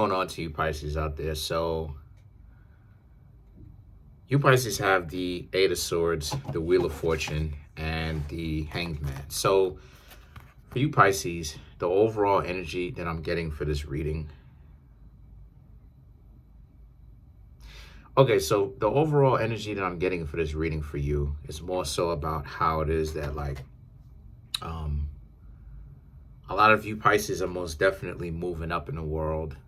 Going on to you Pisces out there. So you Pisces have the Eight of Swords, the Wheel of Fortune, and the Hanged Man. So for you Pisces, the overall energy that I'm getting for this reading. Okay, so the overall energy that I'm getting for this reading for you is more so about how it is that um a lot of you Pisces are most definitely moving up in the world.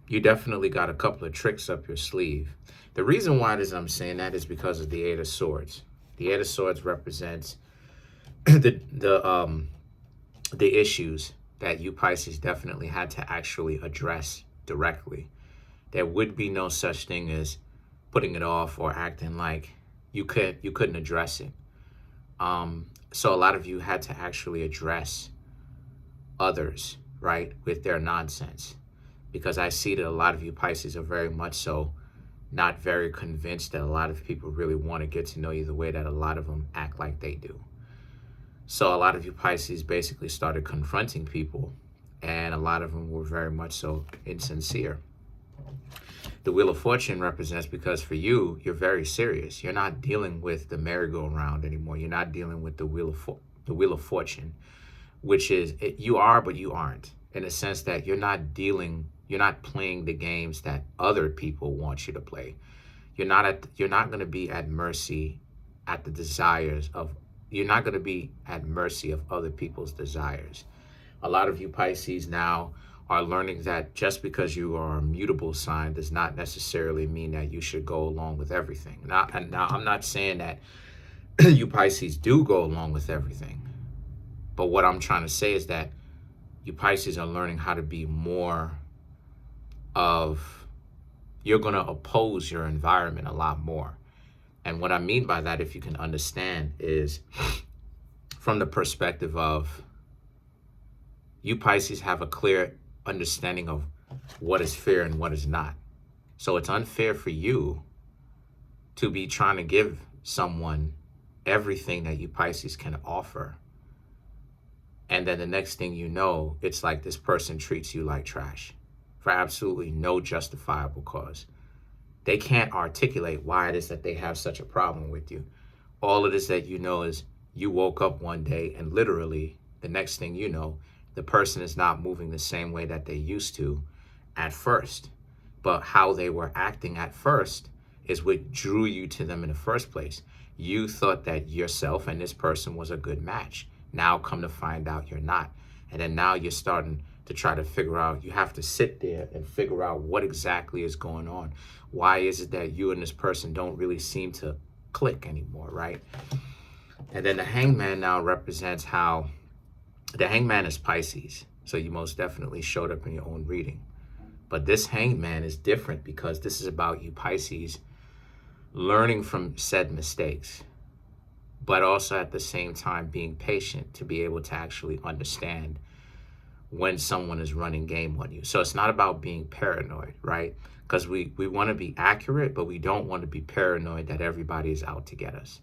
You definitely got a couple of tricks up your sleeve. The reason why it is I'm saying that is because of the Eight of Swords. The Eight of Swords represents the issues that you Pisces definitely had to actually address directly. There would be no such thing as putting it off or acting like you couldn't address it. So a lot of you had to actually address others, right, with their nonsense. Because I see that a lot of you Pisces are very much so not very convinced that a lot of people really want to get to know you the way that a lot of them act like they do. So a lot of you Pisces basically started confronting people, and a lot of them were very much so insincere. The Wheel of Fortune represents because for you, you're very serious. You're not dealing with the merry-go-round anymore. You're not dealing with the Wheel of Fortune, which is you are, but you aren't, in the sense that you're not playing the games that other people want you to play. You're not going to be at mercy at the desires of. You're not going to be at mercy of other people's desires. A lot of you Pisces now are learning that just because you are a mutable sign does not necessarily mean that you should go along with everything. Now I'm not saying that you Pisces do go along with everything. But what I'm trying to say is that you Pisces are learning how to be more of, you're going to oppose your environment a lot more. And what I mean by that, if you can understand, is from the perspective of you Pisces have a clear understanding of what is fair and what is not. So it's unfair for you to be trying to give someone everything that you Pisces can offer. And then the next thing you know, it's like this person treats you like trash for absolutely no justifiable cause. They can't articulate why it is that they have such a problem with you. All it is that you know is you woke up one day and literally the next thing you know, the person is not moving the same way that they used to at first. But how they were acting at first is what drew you to them in the first place. You thought that yourself and this person was a good match. Now come to find out you're not. And then now you're starting to try to figure out, you have to sit there and figure out what exactly is going on. Why is it that you and this person don't really seem to click anymore, right? And then the Hangman now represents how the Hangman is Pisces. So you most definitely showed up in your own reading. But this Hangman is different because this is about you Pisces learning from said mistakes, but also at the same time being patient to be able to actually understand when someone is running game on you. So it's not about being paranoid, right? Because we want to be accurate, but we don't want to be paranoid that everybody is out to get us.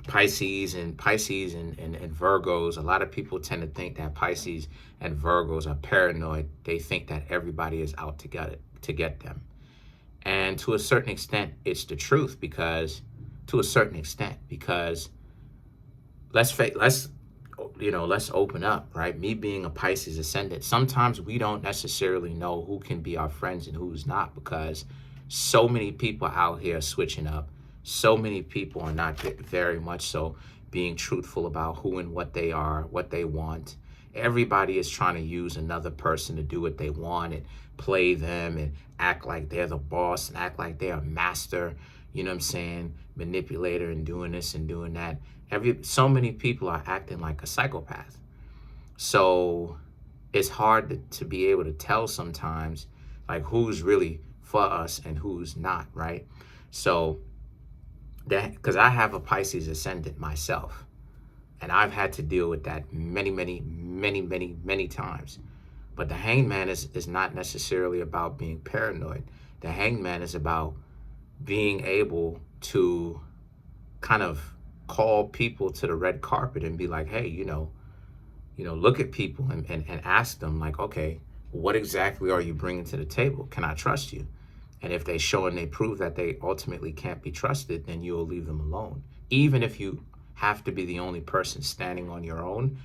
Pisces and Virgos, a lot of people tend to think that Pisces and Virgos are paranoid. They think that everybody is out to get them. And to a certain extent, it's the truth because let's open up, right? Me being a Pisces ascendant, sometimes we don't necessarily know who can be our friends and who's not because so many people out here are switching up. So many people are not very much so being truthful about who and what they are, what they want. Everybody is trying to use another person to do what they want and play them and act like they're the boss and act like they're a master, you know what I'm saying, manipulator and doing this and doing that. So many people are acting like a psychopath. So it's hard to be able to tell sometimes like who's really for us and who's not, right? So that, because I have a Pisces ascendant myself, and I've had to deal with that many times. But the Hangman is not necessarily about being paranoid. The Hangman is about being able to kind of call people to the red carpet and be like, hey, look at people and ask them like, okay, what exactly are you bringing to the table? Can I trust you? And if they show and they prove that they ultimately can't be trusted, then you will leave them alone. Even if you have to be the only person standing on your own,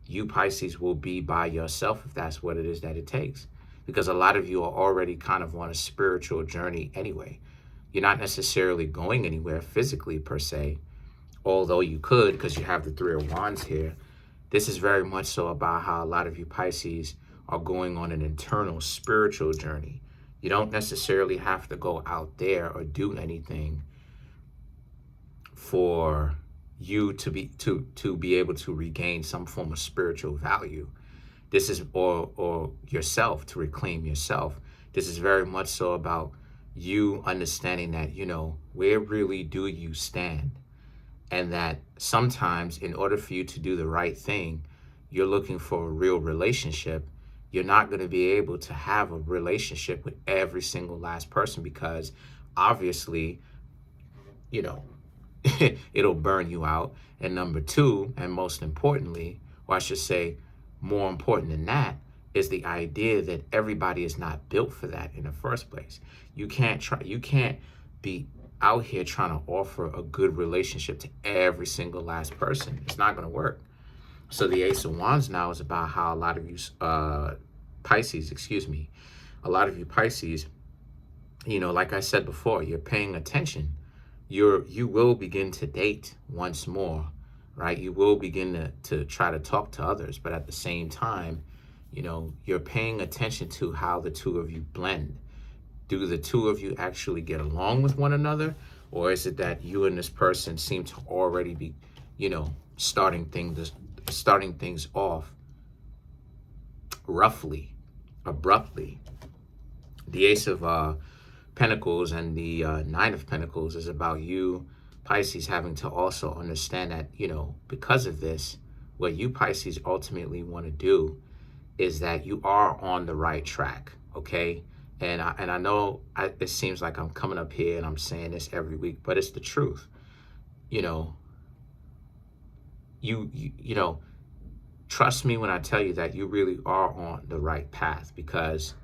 you Pisces will be by yourself if that's what it is that it takes. Because a lot of you are already kind of on a spiritual journey anyway. You're not necessarily going anywhere physically per se, although you could because you have the Three of Wands here. This is very much so about how a lot of you Pisces are going on an internal spiritual journey. You don't necessarily have to go out there or do anything for you to be able to regain some form of spiritual value. This is or yourself, to reclaim yourself. This is very much so about you understanding that, where really do you stand? And that sometimes in order for you to do the right thing, you're looking for a real relationship. You're not going to be able to have a relationship with every single last person because obviously, it'll burn you out. And number two, and most importantly, or I should say more important than that, is the idea that everybody is not built for that in the first place. You can't be out here trying to offer a good relationship to every single last person. It's not going to work. So the Ace of Wands now is about how a lot of you Pisces, a lot of you Pisces, like I said before, you're paying attention. You will begin to date once more, right? You will begin to try to talk to others, but at the same time, you're paying attention to how the two of you blend. Do the two of you actually get along with one another? Or is it that you and this person seem to already be, starting things off roughly, abruptly? The Ace of Pentacles and the Nine of Pentacles is about you, Pisces, having to also understand that, because of this, what you Pisces ultimately want to do is that you are on the right track, okay? And I know it seems like I'm coming up here and I'm saying this every week, but it's the truth. You trust me when I tell you that you really are on the right path, because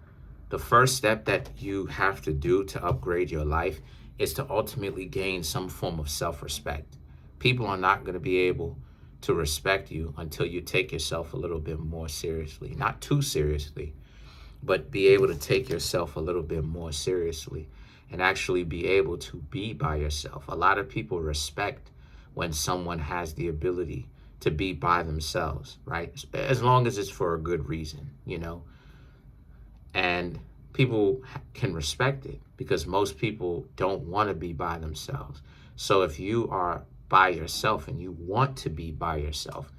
the first step that you have to do to upgrade your life is to ultimately gain some form of self-respect. People are not going to be able to respect you until you take yourself a little bit more seriously. Not too seriously, but be able to take yourself a little bit more seriously and actually be able to be by yourself. A lot of people respect when someone has the ability to be by themselves, right? As long as it's for a good reason, and people can respect it because most people don't want to be by themselves. So if you are by yourself and you want to be by yourself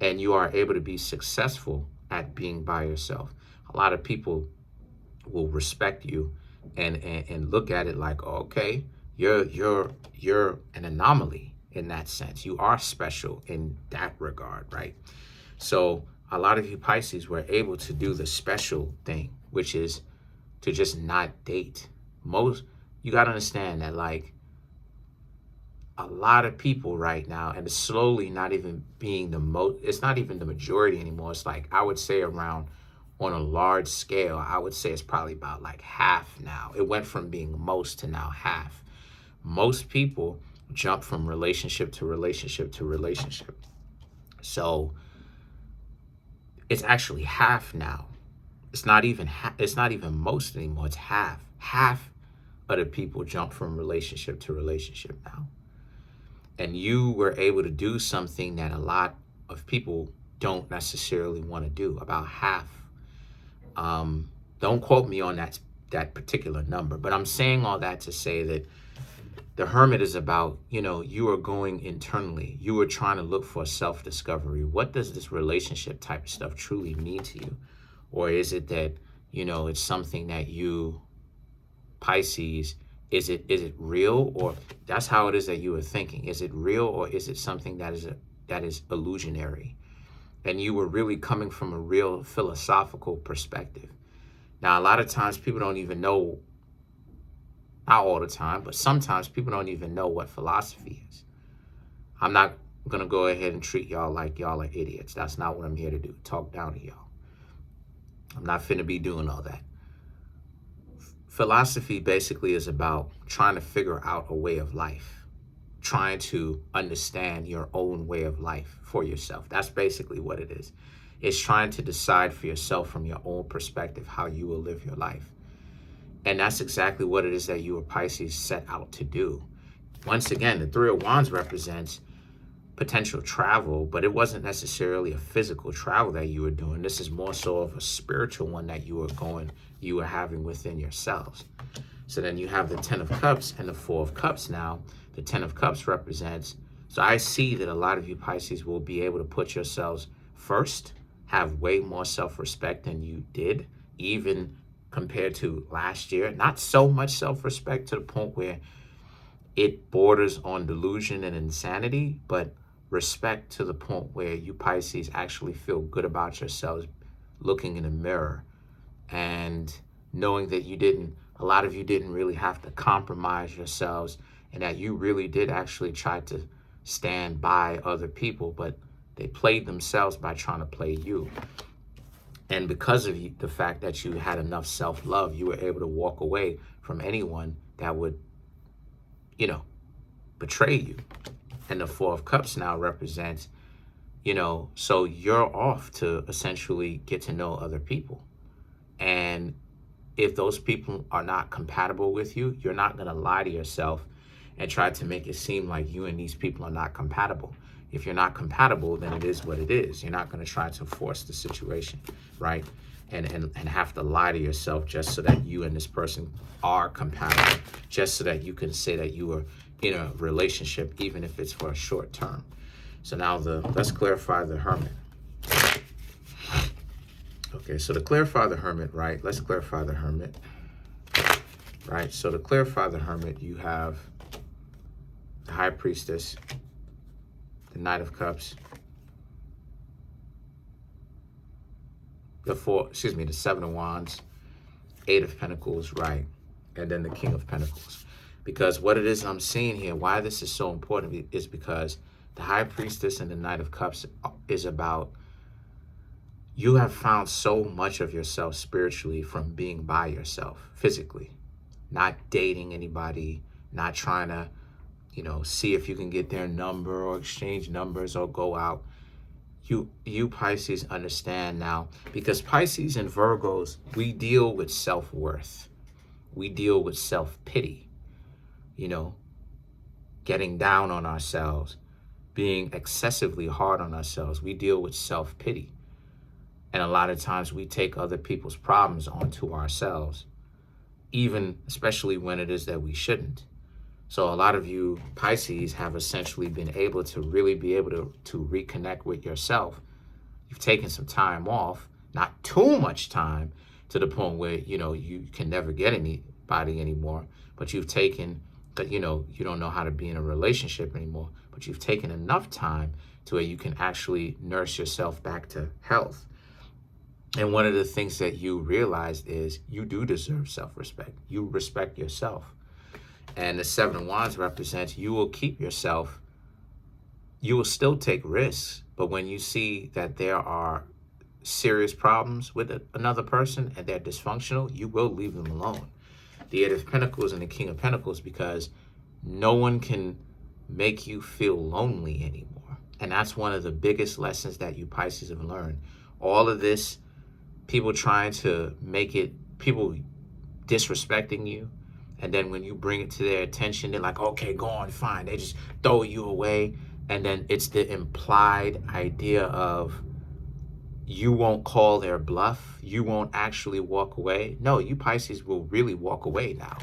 and you are able to be successful at being by yourself, a lot of people will respect you and look at it like, oh, okay, you're an anomaly in that sense. You are special in that regard, right? So a lot of you Pisces were able to do the special thing, which is to just not date. You got to understand that, like, a lot of people right now, and it's slowly not even being it's not even the majority anymore. It's like, I would say around, on a large scale, I would say it's probably about like half now. It went from being most to now half. Most people jump from relationship to relationship to relationship. So it's actually half now. It's not even most anymore. It's half. Half of the people jump from relationship to relationship now. And you were able to do something that a lot of people don't necessarily want to do. About half. Don't quote me on that particular number, but I'm saying all that to say that the Hermit is about, you are going internally. You are trying to look for self-discovery. What does this relationship type of stuff truly mean to you? Or is it that, it's something that you, Pisces, is it real? Or that's how it is that you are thinking. Is it real, or is it something that is illusionary? And you were really coming from a real philosophical perspective. Now, a lot of times people don't even know, not all the time, but sometimes people don't even know what philosophy is. I'm not I'm going to go ahead and treat y'all like y'all are idiots. That's not what I'm here to do. Talk down to y'all. I'm not finna be doing all that. Philosophy basically is about trying to figure out a way of life, trying to understand your own way of life for yourself. That's basically what it is. It's trying to decide for yourself from your own perspective how you will live your life. And that's exactly what it is that you or Pisces set out to do. Once again, the Three of Wands represents potential travel, but it wasn't necessarily a physical travel that you were doing. This is more so of a spiritual one that you were having within yourselves. So then you have the Ten of Cups and the Four of Cups now. The Ten of Cups represents, so I see that a lot of you Pisces will be able to put yourselves first, have way more self-respect than you did, even compared to last year. Not so much self-respect to the point where it borders on delusion and insanity, but respect to the point where you Pisces actually feel good about yourselves, looking in the mirror and knowing that a lot of you didn't really have to compromise yourselves, and that you really did actually try to stand by other people, but they played themselves by trying to play you. And because of the fact that you had enough self-love, you were able to walk away from anyone that would, betray you. And the Four of Cups now represents, so you're off to essentially get to know other people. And if those people are not compatible with you, you're not going to lie to yourself and try to make it seem like you and these people are not compatible. If you're not compatible, then it is what it is. You're not going to try to force the situation, right? And have to lie to yourself just so that you and this person are compatible, just so that you can say that you are in a relationship, even if it's for a short term. So now let's clarify the Hermit. Okay, so to clarify the Hermit, right? Let's clarify the Hermit, right? So to clarify the Hermit, you have the High Priestess, the Knight of Cups, the Seven of Wands, Eight of Pentacles, right? And then the King of Pentacles. Because what it is I'm seeing here, why this is so important is because the High Priestess and the Knight of Cups is about, you have found so much of yourself spiritually from being by yourself physically, not dating anybody, not trying to, see if you can get their number or exchange numbers or go out. You Pisces understand now, because Pisces and Virgos, we deal with self-worth. We deal with self-pity, getting down on ourselves, being excessively hard on ourselves. We deal with self-pity. And a lot of times we take other people's problems onto ourselves, especially when it is that we shouldn't. So a lot of you Pisces have essentially been able to really be able to reconnect with yourself. You've taken some time off, not too much time to the point where, you can never get anybody anymore, but you've taken that, you don't know how to be in a relationship anymore, but you've taken enough time to where you can actually nurse yourself back to health. And one of the things that you realized is you do deserve self-respect. You respect yourself. And the Seven of Wands represents, you will keep yourself, you will still take risks, but when you see that there are serious problems with another person and they're dysfunctional, you will leave them alone. The Eight of Pentacles and the King of Pentacles, because no one can make you feel lonely anymore. And that's one of the biggest lessons that you Pisces have learned. All of this, people trying to people disrespecting you, and then when you bring it to their attention, they're like, okay, go on, fine. They just throw you away. And then it's the implied idea of you won't call their bluff. You won't actually walk away. No, you Pisces will really walk away now.